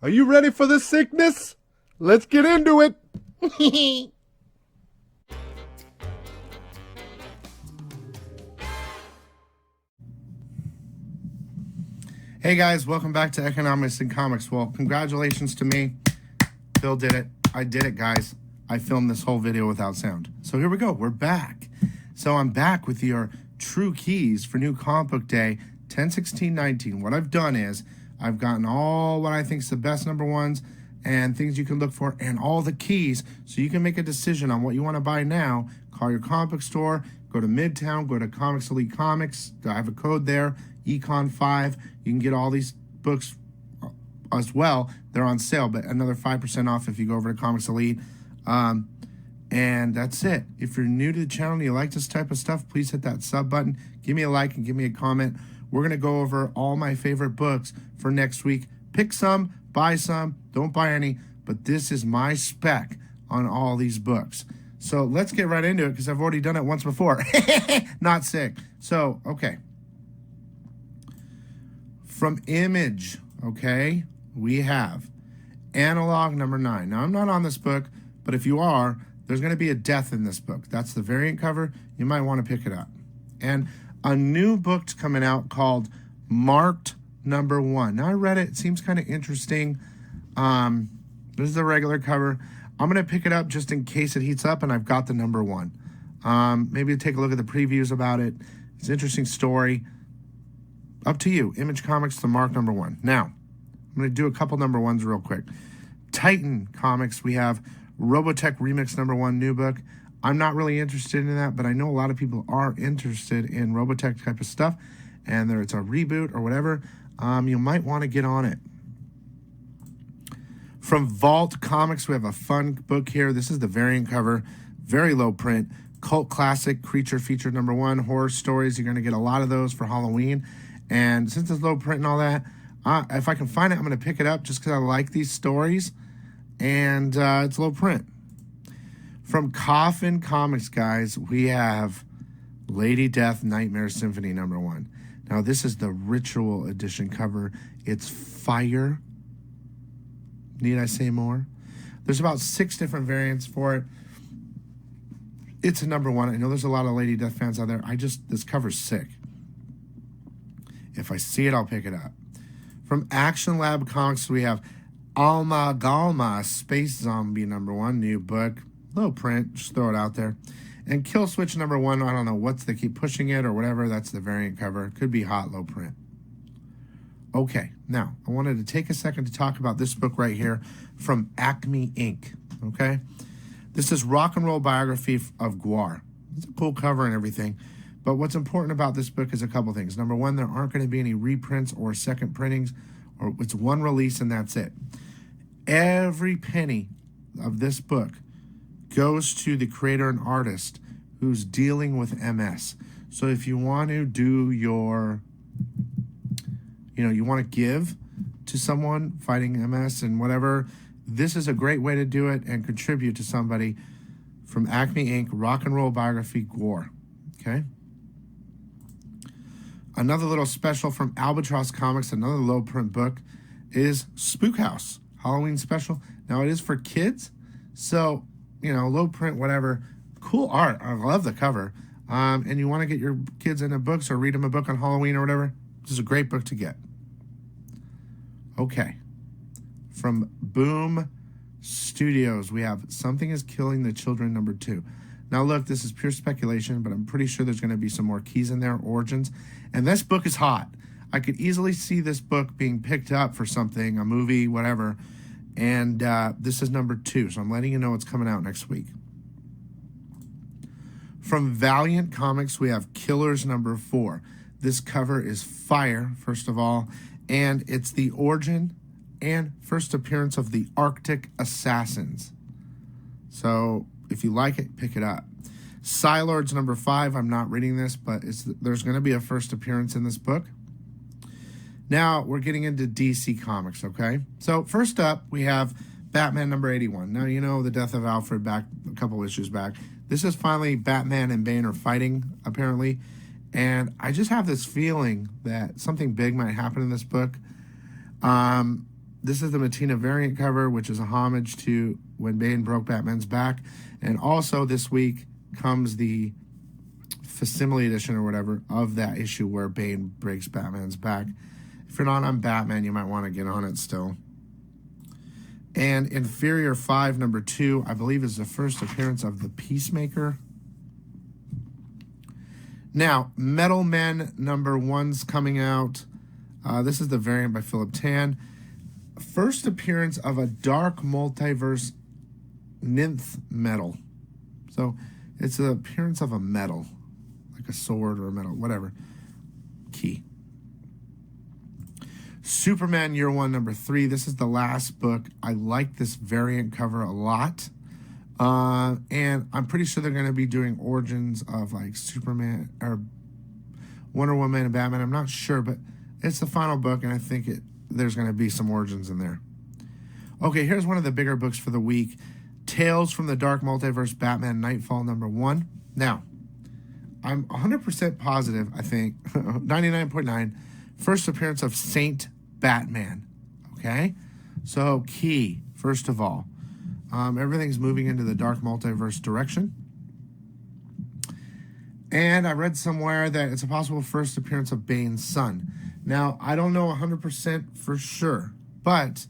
Are you ready for this sickness? Let's get into it. Hey guys, welcome back to Economics and Comics. Well, congratulations to me. Bill did it. I did it, guys. I filmed this whole video without sound. So here we go. We're back. So I'm back with your true keys for new comic book day 10/16/19. What I've done is I've gotten all what I think is the best number ones and things you can look for and all the keys so you can make a decision on what you want to buy now. Call your comic book store, go to Midtown, go to Comics Elite Comics. I have a code there, Econ5. You can get all these books as well. They're on sale, but another 5% off if you go over to Comics Elite. And that's it. If you're new to the channel and you like this type of stuff, please hit that sub button. Give me a like and give me a comment. We're going to go over all my favorite books for next week. Pick some, buy some, don't buy any, but this is my spec on all these books. So let's get right into it because I've already done it once before. Not sick. So, okay. From Image, okay, we have Analog number 9. Now, I'm not on this book, but if you are, there's going to be a death in this book. That's the variant cover. You might want to pick it up. And a new book's coming out called Marked number 1. Now, I read it. It seems kind of interesting. This is the regular cover. I'm going to pick it up just in case it heats up, and I've got the number 1. Maybe take a look at the previews about it. It's an interesting story. Up to you. Image Comics, the Mark number 1. Now, I'm going to do a couple number 1s real quick. Titan Comics, we have Robotech Remix number 1 new book. I'm not really interested in that, but I know a lot of people are interested in Robotech type of stuff, and whether it's a reboot or whatever, you might want to get on it. From Vault Comics, we have a fun book here. This is the variant cover, very low print. Cult classic creature feature number 1, horror stories. You're going to get a lot of those for Halloween. And since it's low print and all that, if I can find it, I'm going to pick it up just because I like these stories. And it's low print. From Coffin Comics, guys, we have Lady Death Nightmare Symphony number 1. Now, this is the Ritual Edition cover. It's fire. Need I say more? There's about 6 different variants for it. It's a number 1. I know there's a lot of Lady Death fans out there. This cover's sick. If I see it, I'll pick it up. From Action Lab Comics, we have Alma Galma Space Zombie number 1, new book. Low print, just throw it out there. And Kill Switch number 1, I don't know what's they keep pushing it or whatever. That's the variant cover. Could be hot, low print. Okay, now I wanted to take a second to talk about this book right here from Acme Ink. Okay, this is Rock and Roll Biography of Guar. It's a cool cover and everything. But what's important about this book is a couple things. Number 1, there aren't going to be any reprints or second printings, or it's one release and that's it. Every penny of this book goes to the creator and artist who's dealing with MS. So if you want to do your, you want to give to someone fighting MS and whatever, this is a great way to do it and contribute to somebody. From Acme Ink, Rock and Roll Biography, Gore. Okay? Another little special from Albatross Comics, another low print book, is Spookhouse, Halloween special. Now, it is for kids, so, low print, whatever. Cool art. I love the cover. And you want to get your kids into books or read them a book on Halloween or whatever, this is a great book to get. Okay. From Boom Studios, we have Something is Killing the Children number 2. Now, look, this is pure speculation, but I'm pretty sure there's going to be some more keys in there, origins. And this book is hot. I could easily see this book being picked up for something, a movie, whatever. And this is number 2, so I'm letting you know it's coming out next week. From Valiant Comics, we have Killers number 4. This cover is fire, first of all, and it's the origin and first appearance of the Arctic Assassins. So if you like it, pick it up. Psylords number 5. I'm not reading this, but there's going to be a first appearance in this book. Now, we're getting into DC Comics, okay? So, first up, we have Batman number 81. Now, the death of Alfred back a couple issues back. This is finally Batman and Bane are fighting, apparently. And I just have this feeling that something big might happen in this book. This is the Mattina variant cover, which is a homage to when Bane broke Batman's back. And also this week comes the facsimile edition or whatever of that issue where Bane breaks Batman's back. If you're not on Batman, you might want to get on it still. And Inferior 5, number 2, I believe is the first appearance of the Peacemaker. Now, Metal Men number 1's coming out. This is the variant by Philip Tan. First appearance of a dark multiverse nymph metal. So it's the appearance of a metal, like a sword or a metal, whatever. Key. Superman Year 1, number 3. This is the last book. I like this variant cover a lot. And I'm pretty sure they're going to be doing origins of like Superman or Wonder Woman and Batman. I'm not sure, but it's the final book, and I think there's going to be some origins in there. Okay, here's one of the bigger books for the week. Tales from the Dark Multiverse, Batman Nightfall, number 1. Now, I'm 100% positive, I think, 99.9, first appearance of Saint Batman. Okay? So, key, first of all. Everything's moving into the dark multiverse direction. And I read somewhere that it's a possible first appearance of Bane's son. Now, I don't know 100% for sure, but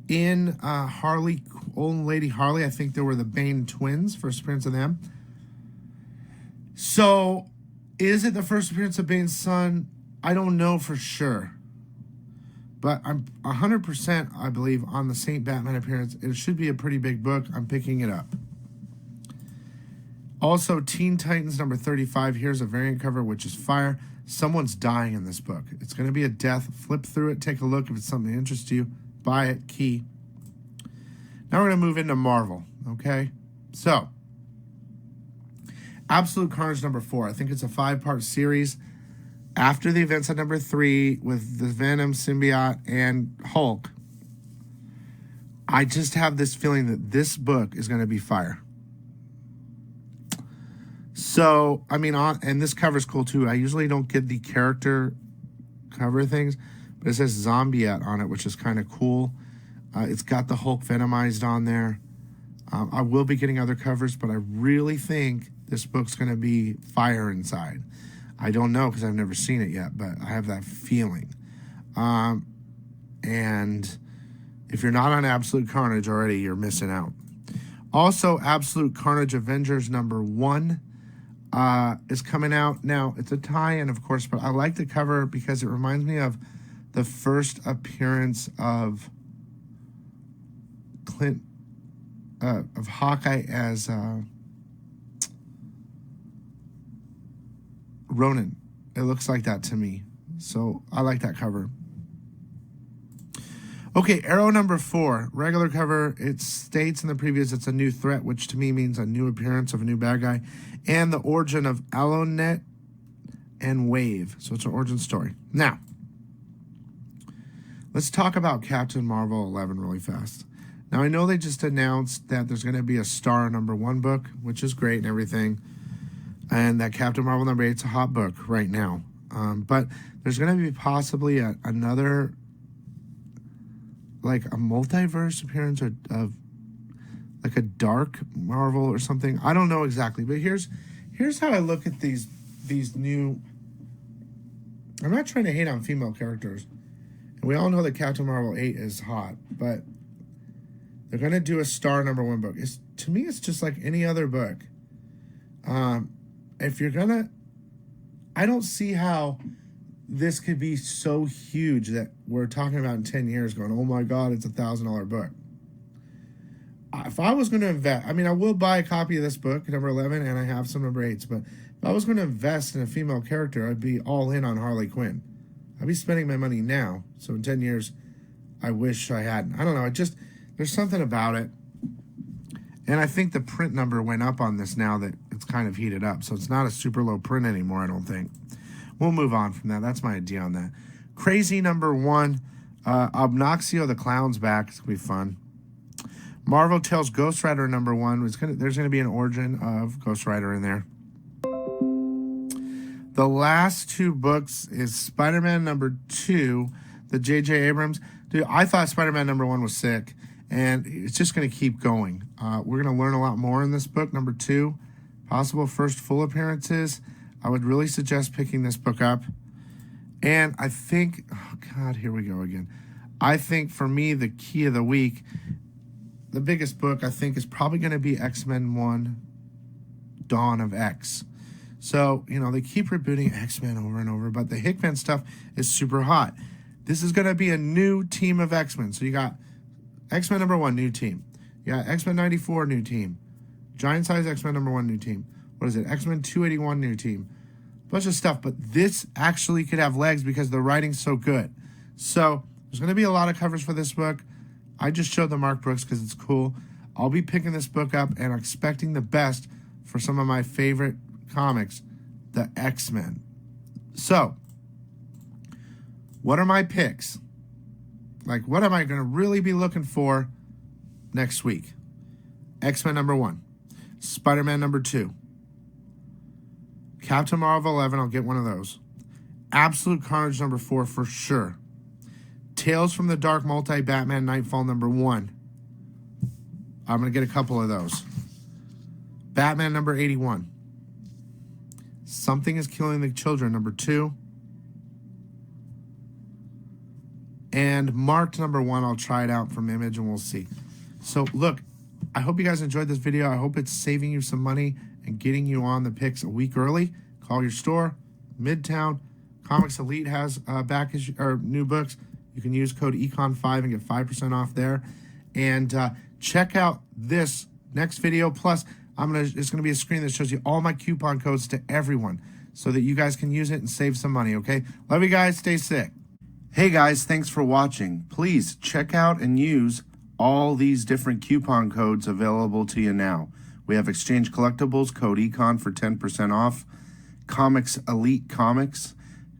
in Harley, Old Lady Harley, I think there were the Bane twins, first appearance of them. So, is it the first appearance of Bane's son? I don't know for sure. But I'm 100%, I believe, on the Saint Batman appearance. It should be a pretty big book. I'm picking it up. Also, Teen Titans number 35. Here's a variant cover, which is fire. Someone's dying in this book. It's going to be a death. Flip through it. Take a look. If it's something that interests you, buy it. Key. Now we're going to move into Marvel. Okay? So, Absolute Carnage number 4. I think it's a 5-part series. After the events of number 3 with the Venom symbiote and Hulk, I just have this feeling that this book is going to be fire. So, I mean, and this cover's cool too. I usually don't get the character cover things, but it says Zombieette on it, which is kind of cool. It's got the Hulk Venomized on there. I will be getting other covers, but I really think this book's going to be fire inside. I don't know because I've never seen it yet, but I have that feeling. And if you're not on Absolute Carnage already, you're missing out. Also, Absolute Carnage Avengers number 1 is coming out. Now, it's a tie-in, of course, but I like the cover because it reminds me of the first appearance of of Hawkeye as Ronin. It looks like that to me. So I like that cover. Okay, Arrow number 4. Regular cover. It states in the previews it's a new threat, which to me means a new appearance of a new bad guy. And the origin of Alonet and Wave. So it's an origin story. Now, let's talk about Captain Marvel 11 really fast. Now, I know they just announced that there's going to be a Star number 1 book, which is great and everything. And that Captain Marvel number 8 is a hot book right now. But there's going to be possibly another, like a multiverse appearance of like a dark Marvel or something. I don't know exactly. But here's how I look at these new... I'm not trying to hate on female characters. And we all know that Captain Marvel 8 is hot. But they're going to do a Star number 1 book. To me, it's just like any other book. If you're gonna, I don't see how this could be so huge that we're talking about in 10 years going, oh my God, it's $1,000 book. If I was going to invest, I mean, I will buy a copy of this book, number 11, and I have some number 8s, but if I was going to invest in a female character, I'd be all in on Harley Quinn. I'd be spending my money now. So in 10 years, I wish I hadn't. I don't know. There's something about it. And I think the print number went up on this now that it's kind of heated up. So it's not a super low print anymore, I don't think. We'll move on from that. That's my idea on that. Crazy number 1. Obnoxio the Clown's back. It's going to be fun. Marvel Tales Ghost Rider number 1. There's going to be an origin of Ghost Rider in there. The last 2 books is Spider-Man number 2, the J.J. Abrams. Dude, I thought SpiderMan #1 was sick, and it's just going to keep going. We're going to learn a lot more in this book. Number 2, possible first full appearances. I would really suggest picking this book up. And I think, oh God, here we go again. I think for me, the key of the week, the biggest book I think is probably going to be X-Men 1, Dawn of X. So, you know, they keep rebooting X-Men over and over, but the Hickman stuff is super hot. This is going to be a new team of X-Men. So you got X-Men #1, new team. You got X-Men 94, new team. Giant Size X-Men #1, new team. What is it? X-Men 281, new team. Bunch of stuff, but this actually could have legs because the writing's so good. So there's going to be a lot of covers for this book. I just showed the Mark Brooks because it's cool. I'll be picking this book up and expecting the best for some of my favorite comics, the X-Men. So, what are my picks? Like, what am I going to really be looking for next week? X-Men #1. Spider-Man #2. Captain Marvel 11, I'll get one of those. Absolute Carnage #4 for sure. Tales from the Dark Multi Batman Nightfall #1. I'm going to get a couple of those. Batman #81. Something is Killing the Children #2. And Marked #1, I'll try it out from Image and we'll see. So look, I hope you guys enjoyed this video. I hope it's saving you some money and getting you on the picks a week early. Call your store, Midtown. Comics Elite has back issue or new books. You can use code ECON5 and get 5% off there. And check out this next video. Plus, it's gonna be a screen that shows you all my coupon codes to everyone so that you guys can use it and save some money, okay? Love you guys. Stay sick. Hey guys, thanks for watching. Please check out and use all these different coupon codes available to you now. We have Exchange Collectibles, code ECON for 10% off. Comics Elite Comics,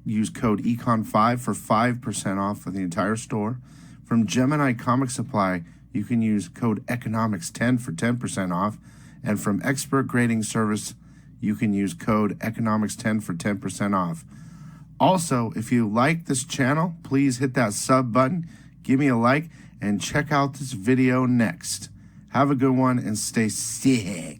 use code ECON5 for 5% off for the entire store. From GEMINI Comic Supply, you can use code ECONOMICS10 for 10% off. And from Expert Grading Service, you can use code ECONOMICS10 for 10% off. Also, if you like this channel, please hit that sub button, give me a like, and check out this video next. Have a good one and stay sick.